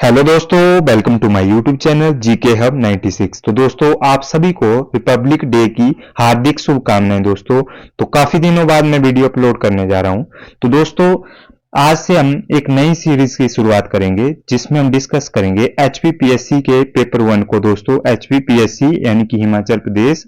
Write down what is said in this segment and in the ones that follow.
Hello दोस्तों, welcome to my YouTube channel GK hub 96। तो दोस्तों आप सभी को रिपब्लिक डे की हार्दिक शुभकामनाएं दोस्तों। तो काफी दिनों बाद मैं वीडियो अपलोड करने जा रहा हूं। तो दोस्तों आज से हम एक नई सीरीज की शुरुआत करेंगे जिसमें हम डिस्कस करेंगे एचपीपीएससी के पेपर 1 को। दोस्तों एचपीपीएससी यानी कि Himachal Pradesh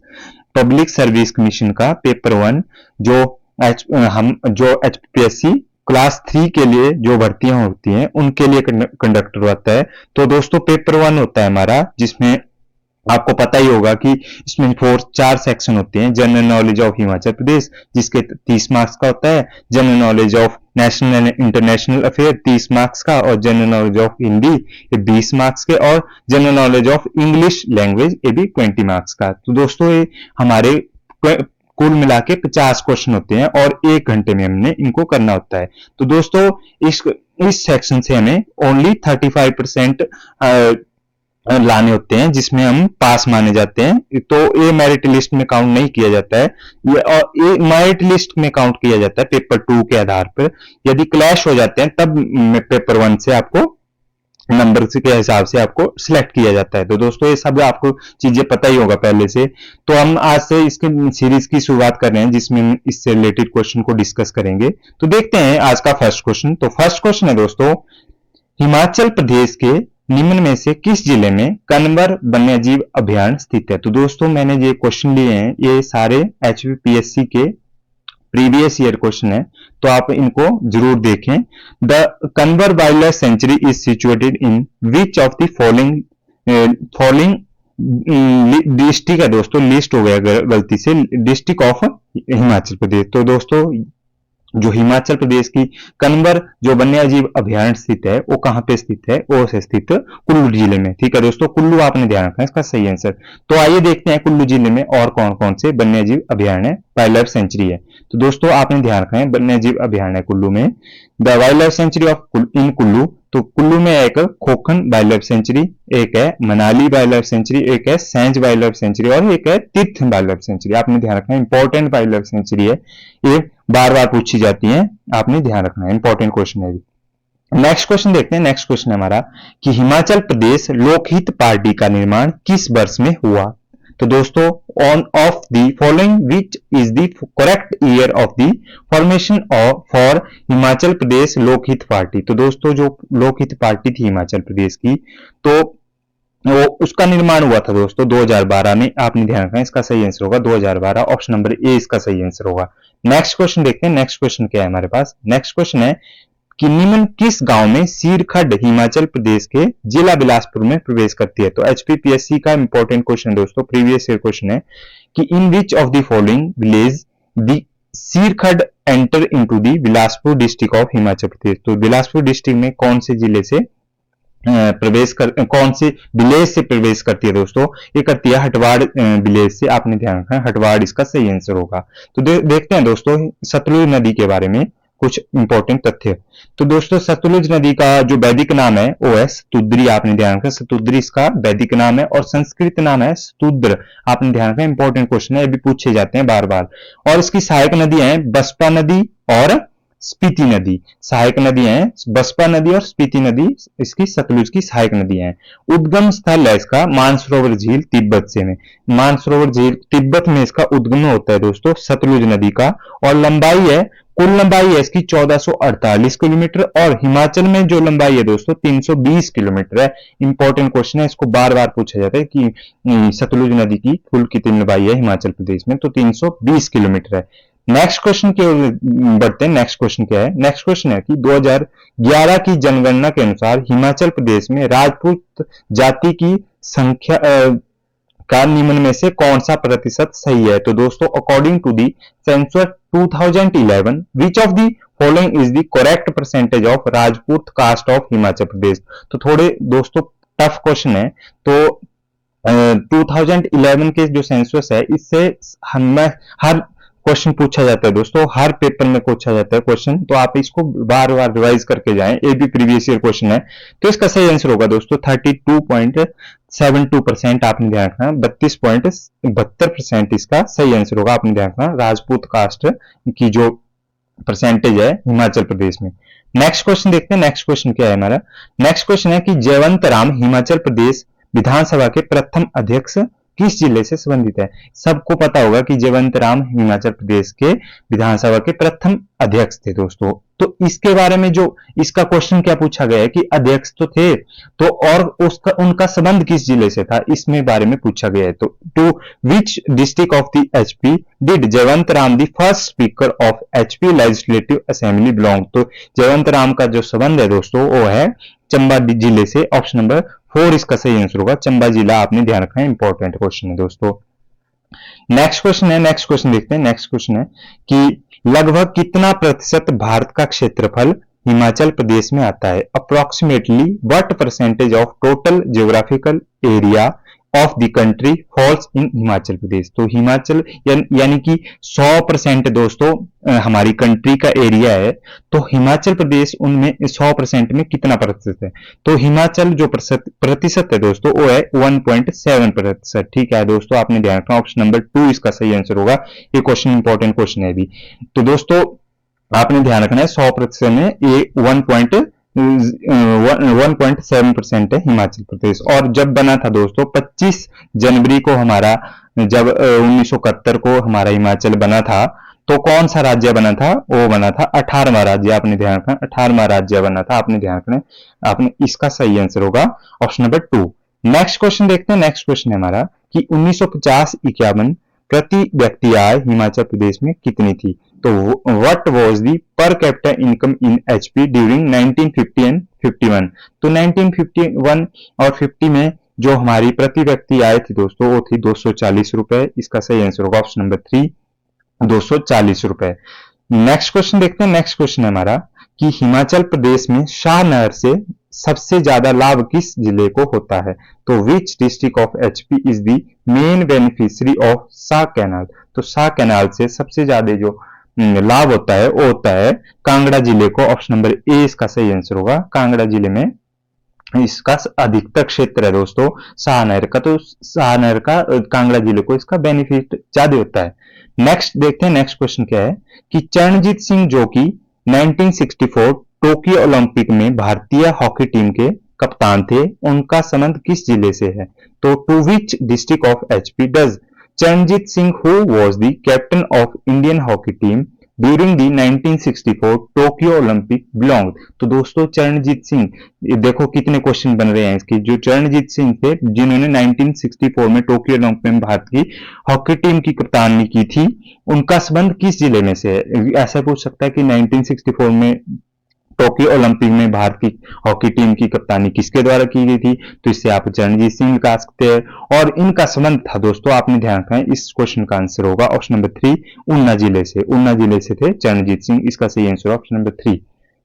public service commission का पेपर 1 जो एचपीपीएससी क्लास 3 के लिए जो भर्तियां होती हैं उनके लिए कंडक्ट होता है। तो दोस्तों पेपर 1 होता है हमारा, जिसमें आपको पता ही होगा कि इसमें चार सेक्शन होते हैं। जनरल नॉलेज ऑफ हिमाचल प्रदेश जिसके 30 मार्क्स का होता है, general knowledge of national and international affair 30 marks का, और जनरल नॉलेज ऑफ हिंदी ये 20 मार्क्स के, और general knowledge of English language ये भी 20 मार्क्स का। तो दोस्तों ये हमारे कुल मिला के 50 क्वेश्चन होते हैं और 1 घंटे में हमने इनको करना होता है। तो दोस्तों इस सेक्शन से हमें ओनली 35% लाने होते हैं जिसमें हम पास माने जाते हैं। तो ये मेरिट लिस्ट में काउंट नहीं किया जाता है, ये मेरिट लिस्ट में काउंट किया जाता है पेपर 2 के आधार पर। यदि क्लैश हो जाते हैं तब पेपर 1 से आपको नंबर के हिसाब से आपको सिलेक्ट किया जाता है। तो दोस्तों ये सब आपको चीजें पता ही होगा पहले से। तो हम आज से इसके सीरीज की शुरुआत कर रहे हैं जिसमें इससे रिलेटेड क्वेश्चन को डिस्कस करेंगे। तो देखते हैं आज का फर्स्ट क्वेश्चन। तो फर्स्ट क्वेश्चन है दोस्तों, हिमाचल प्रदेश के निम्न में से किस जिले में कन्वर वन्यजीव अभयारण्य स्थित है। तो दोस्तों मैंने ये क्वेश्चन लिए हैं, ये सारे एचपीपीएससी के प्रीवियस ईयर क्वेश्चन है, तो आप इनको जरूर देखें। The Kanwar wild life sanctuary is situated in which of the following district है। दोस्तों लिस्ट हो गया गलती से, डिस्ट्रिक्ट ऑफ हिमाचल प्रदेश। तो दोस्तों जो हिमाचल प्रदेश की कन्वर जो वन्यजीव अभयारण्य स्थित है वो कहां पे स्थित है, वो से स्थित कुल्लू जिले में। ठीक है दोस्तों, कुल्लू आपने ध्यान रखना है इसका सही आंसर। तो आइए देखते हैं कुल्लू जिले में और कौन कौन से वन्यजीव अभयारण्य वाइल्ड लाइफ सेंचुरी है। तो दोस्तों आपने ध्यान रखना है वन्यजीव अभयारण्य कुल्लू में the wild life sanctuary of in Kullu. तो कुल्लू में एक खोखन वाइल्ड लाइफ सेंचुरी, एक है मनाली वाइल्ड लाइफ सेंचुरी, एक है सैंज वाइल्ड लाइफ सेंचुरी और एक है तीर्थ वाइल्ड लाइफ सेंचुरी। आपने ध्यान रखना है, इंपॉर्टेंट वाइल्ड लाइफ सेंचुरी है, ये बार बार पूछी जाती है, आपने ध्यान रखना है, इंपॉर्टेंट क्वेश्चन है। नेक्स्ट क्वेश्चन देखते हैं। नेक्स्ट क्वेश्चन है हमारा कि हिमाचल प्रदेश लोकहित पार्टी का निर्माण किस वर्ष में हुआ। तो दोस्तों on of the following which is the correct year of the formation of for Himachal Pradesh Lokhit Party. तो दोस्तों जो लोकहित पार्टी थी हिमाचल प्रदेश की, तो वो उसका निर्माण हुआ था दोस्तों 2012 में। आपने ध्यान रखना है, इसका सही आंसर होगा 2012, ऑप्शन नंबर ए इसका सही आंसर होगा। नेक्स्ट क्वेश्चन देखते हैं। नेक्स्ट क्वेश्चन क्या है हमारे पास। नेक्स्ट क्वेश्चन है कि निम्न किस गांव में सीरखड्ड हिमाचल प्रदेश के जिला बिलासपुर में प्रवेश करती है। तो एचपीपीएससी का इंपॉर्टेंट क्वेश्चन दोस्तों, प्रीवियस ईयर क्वेश्चन है कि in which of the following village the Seerkhad enter into the Bilaspur district of Himachal Pradesh. तो बिलासपुर डिस्ट्रिक्ट में कौन से जिले से कौन से विलेज से प्रवेश करती है दोस्तों, ये करती है हटवाड़ विलेज से। आपने ध्यान रखना है, हटवाड़ इसका सही आंसर होगा। तो देखते हैं दोस्तों सतलुज नदी के बारे में कुछ इंपॉर्टेंट तथ्य। तो दोस्तों सतलुज नदी का जो वैदिक नाम है वो है सतुद्री। आपने ध्यान रखना, सतुद्री इसका वैदिक नाम है और संस्कृत नाम है सतुद्र। आपने ध्यान रखना, इंपॉर्टेंट क्वेश्चन है, ये भी पूछे जाते हैं बार बार। और इसकी सहायक नदियां हैं बसपा नदी और स्पीति नदी। सहायक नदी है बसपा नदी और स्पीति नदी इसकी सतलुज की सहायक नदियां हैं। उद्गम स्थल है इसका मानसरोवर झील तिब्बत से में। मानसरोवर झील तिब्बत में इसका उद्गम होता है दोस्तों सतलुज नदी का। और लंबाई है, कुल लंबाई है इसकी 1448 किलोमीटर, और हिमाचल में जो लंबाई है दोस्तों 320 किलोमीटर है। इंपॉर्टेंट क्वेश्चन है, इसको बार बार पूछा जाता है कि सतलुज नदी की कुल कितनी लंबाई है हिमाचल प्रदेश में। तो 320 किलोमीटर है। नेक्स्ट क्वेश्चन की ओर बढ़ते हैं। नेक्स्ट क्वेश्चन क्या है। नेक्स्ट क्वेश्चन है कि 2011 की जनगणना के अनुसार हिमाचल प्रदेश में राजपूत जाति की संख्या का निम्न में से कौन सा प्रतिशत सही है। तो दोस्तों according to the census 2011 which of the following is the correct percentage of Rajput caste of Himachal Pradesh. तो थोड़े दोस्तों टफ क्वेश्चन है। तो 2011 के जो सेंसस है इससे हर क्वेश्चन पूछा जाता है दोस्तों, हर पेपर में पूछा जाता है क्वेश्चन, तो आप इसको बार बार रिवाइज करके जाएं। ये भी प्रीवियस ईयर क्वेश्चन है। तो इसका सही आंसर होगा दोस्तों 32.72%। आपने ध्यान रखना, 32.72% इसका सही आंसर होगा। आपने ध्यान रखना राजपूत कास्ट की जो परसेंटेज है हिमाचल प्रदेश में। नेक्स्ट क्वेश्चन देखते हैं, नेक्स्ट क्वेश्चन क्या है हमारा। नेक्स्ट क्वेश्चन है कि जयवंत राम हिमाचल प्रदेश विधानसभा के प्रथम अध्यक्ष किस जिले से संबंधित है। सबको पता होगा कि जयवंत राम हिमाचल प्रदेश के विधानसभा के प्रथम अध्यक्ष थे दोस्तों। तो इसके बारे में जो इसका क्वेश्चन क्या पूछा गया है कि अध्यक्ष तो थे, तो और उसका उनका संबंध किस जिले से था, इसमें बारे में पूछा गया है। तो to which district of the HP did Jaywant Ram the first speaker of HP legislative assembly belong. तो जयवंत राम का जो संबंध है दोस्तों वो है चंबा जिले से। ऑप्शन नंबर 4 इसका सही आंसर होगा, चंबा जिला आपने ध्यान रखना है, इंपॉर्टेंट क्वेश्चन है दोस्तों। नेक्स्ट क्वेश्चन है, नेक्स्ट क्वेश्चन देखते हैं। नेक्स्ट क्वेश्चन है कि लगभग कितना प्रतिशत भारत का क्षेत्रफल हिमाचल प्रदेश में आता है। Approximately what percentage of total geographical area of the country falls in Himachal Pradesh. तो हिमाचल यानी कि 100% दोस्तों हमारी कंट्री का एरिया है, तो हिमाचल प्रदेश उनमें 100% में कितना प्रतिशत है। तो हिमाचल जो प्रतिशत है दोस्तों वो है 1.7%। ठीक है दोस्तों, आपने ध्यान रखना, ऑप्शन नंबर 2 इसका सही आंसर होगा। ये क्वेश्चन इंपॉर्टेंट क्वेश्चन है अभी। तो दोस्तों आपने ध्यान रखना है 100% में ये 1.7% है हिमाचल प्रदेश। और जब बना था दोस्तों 25 जनवरी को हमारा, जब 1971 को हमारा हिमाचल बना था, तो कौन सा राज्य बना था, वो बना था 18वां राज्य। आपने ध्यान रखना 18वां राज्य बना था, आपने ध्यान रखना, आपने इसका सही आंसर होगा ऑप्शन नंबर 2। नेक्स्ट क्वेश्चन देखते हैं। नेक्स्ट क्वेश्चन है हमारा कि 1950-51 प्रति व्यक्ति आय हिमाचल प्रदेश में कितनी थी। तो what was the per capita income in HP during 1950 and 51। तो 1951 और 50 में जो हमारी प्रति व्यक्ति आय थी दोस्तों वो थी 240 रुपए। इसका सही आंसर होगा ऑप्शन नंबर 3, 240 रुपए। नेक्स्ट क्वेश्चन देखते हैं। नेक्स्ट क्वेश्चन है हमारा कि हिमाचल प्रदेश में शाह नहर से सबसे ज्यादा लाभ किस जिले को होता है। तो विच district of HP is the main beneficiary of Shah canal. तो शाह कैनाल से सबसे ज्यादा जो लाभ होता है वो होता है कांगड़ा जिले को। ऑप्शन नंबर ए इसका सही आंसर होगा, कांगड़ा जिले में इसका अधिकतर क्षेत्र है दोस्तों शाह नहर का। तो शाह नहर का कांगड़ा जिले को इसका बेनिफिट ज्यादा होता है। नेक्स्ट देखते हैं। नेक्स्ट क्वेश्चन क्या है कि चरणजीत सिंह जो कि 1964 टोक्यो ओलंपिक में भारतीय हॉकी टीम के कप्तान थे, उनका संबंध किस जिले से है। तो to which district of HP does Charanjit Singh who was the captain of Indian hockey team during the 1964 Tokyo Olympic belong. तो दोस्तों चरणजीत सिंह, देखो कितने क्वेश्चन बन रहे हैं इसकी। जो चरणजीत सिंह थे जिन्होंने 1964 में टोक्यो ओलंपिक में भारत की हॉकी टीम की कप्तानी की थी, उनका संबंध किस जिले में से है। ऐसा पूछ सकता है कि 1964 में टोक्यो ओलंपिक में भारत की हॉकी टीम की कप्तानी किसके द्वारा की गई थी। तो इससे आप चरणजीत सिंह निकाल सकते हैं। और इनका संबंध था दोस्तों, आपने ध्यान रखना है, इस क्वेश्चन का आंसर होगा ऑप्शन नंबर 3, ऊना जिले से। ऊना जिले से थे चरणजीत सिंह, इसका सही answer option number 3।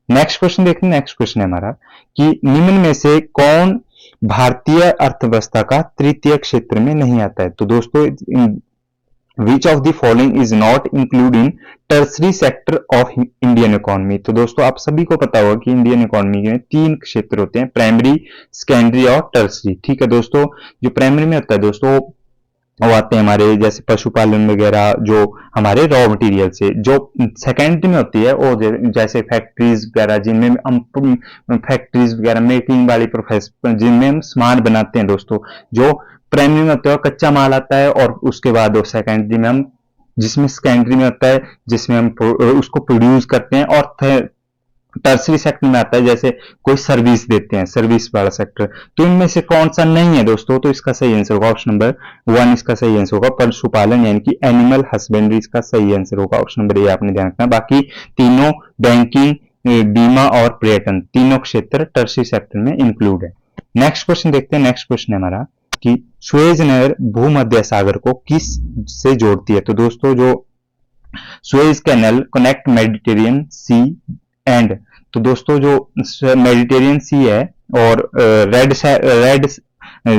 Next question देखते हैं। नेक्स्ट क्वेश्चन है हमारा कि निम्न में से कौन भारतीय अर्थव्यवस्था का तृतीय क्षेत्र में नहीं आता है। तो दोस्तों Which of the following is not included in tertiary sector of Indian economy। तो दोस्तों आप सभी को पता होगा कि इंडियन इकोनॉमी में 3 क्षेत्र होते हैं, प्राइमरी, सेकेंडरी और टर्सरी। ठीक है दोस्तों, जो प्राइमरी में होता है दोस्तों वो आते हैं हमारे जैसे पशुपालन वगैरह, जो हमारे रॉ मटेरियल से। जो सेकेंडरी में होती है वो जैसे फैक्ट्रीज वगैरह, जिनमें हम फैक्ट्रीज वगैरह मेकिंग वाली प्रोसेस जिनमें हम सामान बनाते हैं दोस्तों। जो प्राइमरी में होता है कच्चा माल आता है, और उसके बाद वो सेकेंडरी में हम, जिसमें सेकेंडरी में होता है जिसमें हम उसको प्रोड्यूस करते हैं, और टर्सरी सेक्टर में आता है जैसे कोई सर्विस देते हैं, सर्विस वाला सेक्टर। तो इनमें से कौन सा नहीं है दोस्तों। तो इसका सही आंसर होगा ऑप्शन नंबर 1, इसका सही आंसर होगा पशुपालन यानी कि एनिमल हस्बेंड्री, इसका सही आंसर होगा ऑप्शन नंबर ए, आपने ध्यान रखना। बाकी तीनों बैंकिंग, बीमा और पर्यटन, तीनों क्षेत्र टर्सरी सेक्टर में इंक्लूड है। नेक्स्ट क्वेश्चन देखते हैं। नेक्स्ट क्वेश्चन है हमारा कि सुएज नहर भूमध्य सागर को किस से जोड़ती है। तो दोस्तों जो Suez canal connect Mediterranean sea and, तो दोस्तों जो मेडिटेरियन सी है और रेड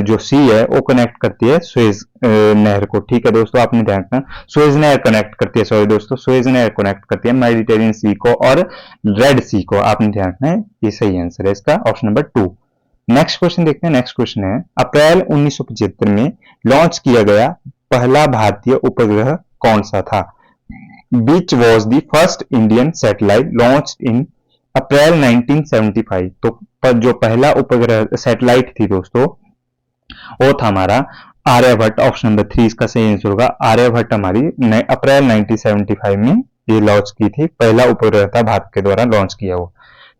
जो सी है वो कनेक्ट करती है सुएज नहर को। ठीक है दोस्तों, आपने ध्यान रखना, सुएज नहर कनेक्ट करती है, सॉरी दोस्तों, सुएज नहर कनेक्ट करती है मेडिटेरियन सी को और रेड सी को। आपने ध्यान रखना है, ये सही आंसर है इसका ऑप्शन नंबर 2। नेक्स्ट क्वेश्चन देखते हैं। नेक्स्ट क्वेश्चन है अप्रैल 1975 में लॉन्च किया गया पहला भारतीय उपग्रह कौन सा था। Which was the first Indian satellite launch in April 1975। तो जो पहला उपग्रह सैटेलाइट थी दोस्तों वो था हमारा आर्यभट्ट। ऑप्शन नंबर 3 इसका सही आंसर होगा। आर्यभट्ट हमारी अप्रैल 1975 में ये लॉन्च की थी, पहला उपग्रह था भारत के द्वारा लॉन्च किया हुआ।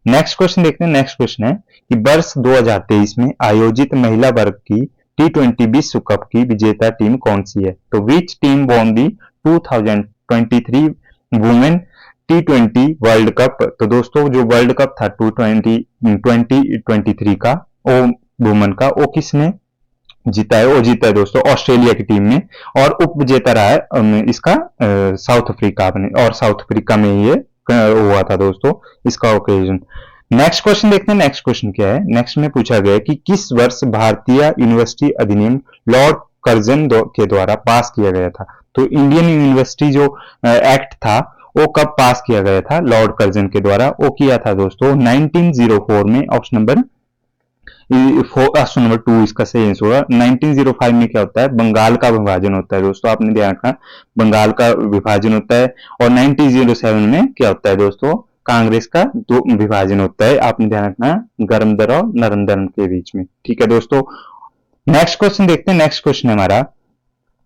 नेक्स्ट क्वेश्चन देखते हैं। नेक्स्ट क्वेश्चन है कि वर्ष 2023 में आयोजित महिला वर्ग की T20 विश्व कप की विजेता टीम कौन सी है? तो which team won the 2023 women T20 world cup? तो दोस्तों जो वर्ल्ड कप था 2023 का वो वुमेन का, वो किसने जीता है? वो जीता है दोस्तों ऑस्ट्रेलिया की टीम ने, और उप विजेता रहा है इसका साउथ अफ्रीका ने, और साउथ अफ्रीका में ये हुआ था दोस्तों इसका ओकेजन। नेक्स्ट क्वेश्चन देखते हैं। नेक्स्ट क्वेश्चन क्या है? नेक्स्ट में पूछा गया है कि किस वर्ष भारतीय यूनिवर्सिटी अधिनियम लॉर्ड कर्जन के द्वारा पास किया गया था? तो इंडियन यूनिवर्सिटी जो एक्ट था वो कब पास किया गया था लॉर्ड कर्जन के द्वारा? वो किया था दोस्तों 1904 में। ऑप्शन नंबर 2 इसका सही आंसर होगा। 1905 में क्या होता है? बंगाल का विभाजन होता है दोस्तों, आपने ध्यान रखना, बंगाल का विभाजन होता है। और 1907 में क्या होता है दोस्तों? कांग्रेस का दो विभाजन होता है, आपने ध्यान रखना, गरम दर और नरम दर के बीच में। ठीक है दोस्तों, नेक्स्ट क्वेश्चन देखते हैं। नेक्स्ट क्वेश्चन है हमारा,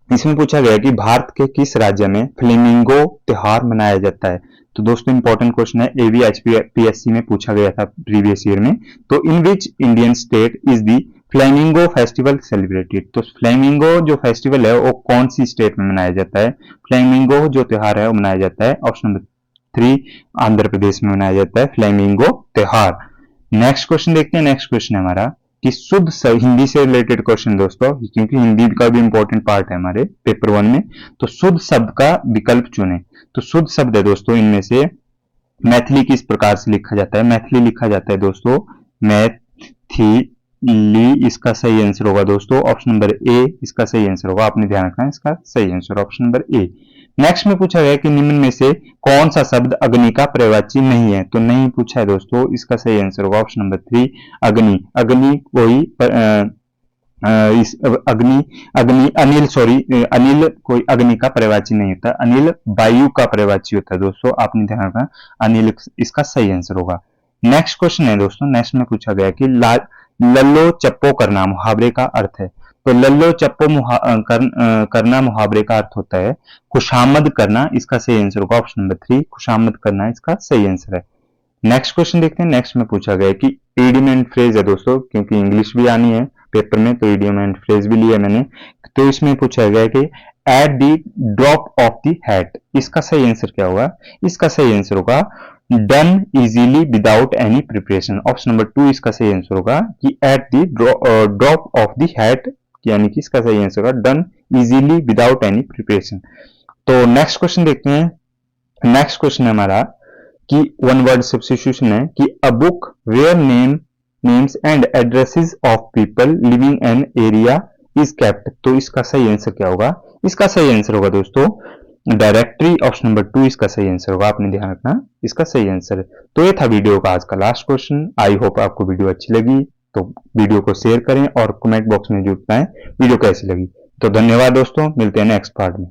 इसमें पूछा गया कि भारत के किस राज्य में फ्लेमिंगो त्योहार मनाया जाता है? तो दोस्तों इंपॉर्टेंट क्वेश्चन है, AVHPSC में पूछा गया था प्रीवियस ईयर में। तो in which Indian state is the flamingo festival celebrated? तो फ्लेमिंगो जो फेस्टिवल है वो कौन सी स्टेट में मनाया जाता है? फ्लेमिंगो जो त्योहार है वो मनाया जाता है ऑप्शन नंबर 3 आंध्र प्रदेश में मनाया जाता है फ्लेमिंगो त्योहार। नेक्स्ट क्वेश्चन देखते हैं। नेक्स्ट क्वेश्चन है हमारा कि शुद्ध हिंदी से रिलेटेड क्वेश्चन दोस्तों, क्योंकि हिंदी का भी इंपॉर्टेंट पार्ट है हमारे पेपर 1 में। तो शुद्ध शब्द का विकल्प चुने। तो शुद्ध शब्द है दोस्तों इनमें से मैथिली किस प्रकार से लिखा जाता है? मैथिली लिखा जाता है दोस्तों मैथिली, इसका सही आंसर होगा दोस्तों ऑप्शन नंबर ए इसका सही आंसर होगा, आपने ध्यान रखना है इसका सही answer option number A. Next में पूछा गया कि निम्न में से कौन सा शब्द अग्नि का पर्यायवाची नहीं है? तो नहीं पूछा है दोस्तों, इसका सही आंसर होगा ऑप्शन नंबर 3 अग्नि। अग्नि कोई अनिल कोई अग्नि का पर्यायवाची नहीं होता, अनिल वायु का पर्यायवाची होता है दोस्तों, आपने ध्यान रखना, अनिल इसका सही आंसर होगा। नेक्स्ट क्वेश्चन है दोस्तों, नेक्स्ट में पूछा गया कि लल्लो चप्पो करना मुहावरे का अर्थ है? तो लल्लो चप्पो करना मुहावरे का अर्थ होता है खुशामद करना, इसका सही आंसर होगा ऑप्शन नंबर 3 खुशामद करना इसका सही आंसर है। नेक्स्ट क्वेश्चन देखते हैं। नेक्स्ट में पूछा गया है कि इडियम एंड फ्रेज है दोस्तों, क्योंकि इंग्लिश भी आनी है पेपर में तो इडियम एंड फ्रेज भी लिया मैंने। तो इसमें पूछा गया है कि at the drop of the hat, इसका सही आंसर क्या होगा? इसका सही आंसर होगा done easily without any preparation, option number 2 इसका सही आंसर होगा कि at the drop of the hat, यानी कि इसका सही आंसर होगा done easily without any preparation. तो नेक्स्ट क्वेश्चन देखते हैं। नेक्स्ट क्वेश्चन है हमारा कि वन वर्ड सब्स्टिट्यूशन है कि a book where names and addresses of people living an area is kept. तो इसका सही आंसर क्या होगा? इसका सही आंसर होगा दोस्तों डायरेक्टरी, ऑप्शन नंबर 2 इसका सही आंसर होगा, आपने ध्यान रखना इसका सही आंसर है। तो ये था वीडियो का आज का लास्ट क्वेश्चन। आई होप आपको वीडियो अच्छी लगी, तो वीडियो को शेयर करें और कमेंट बॉक्स में जरूर बताएं वीडियो कैसी लगी। तो धन्यवाद दोस्तों, मिलते हैं नेक्स्ट पार्ट में।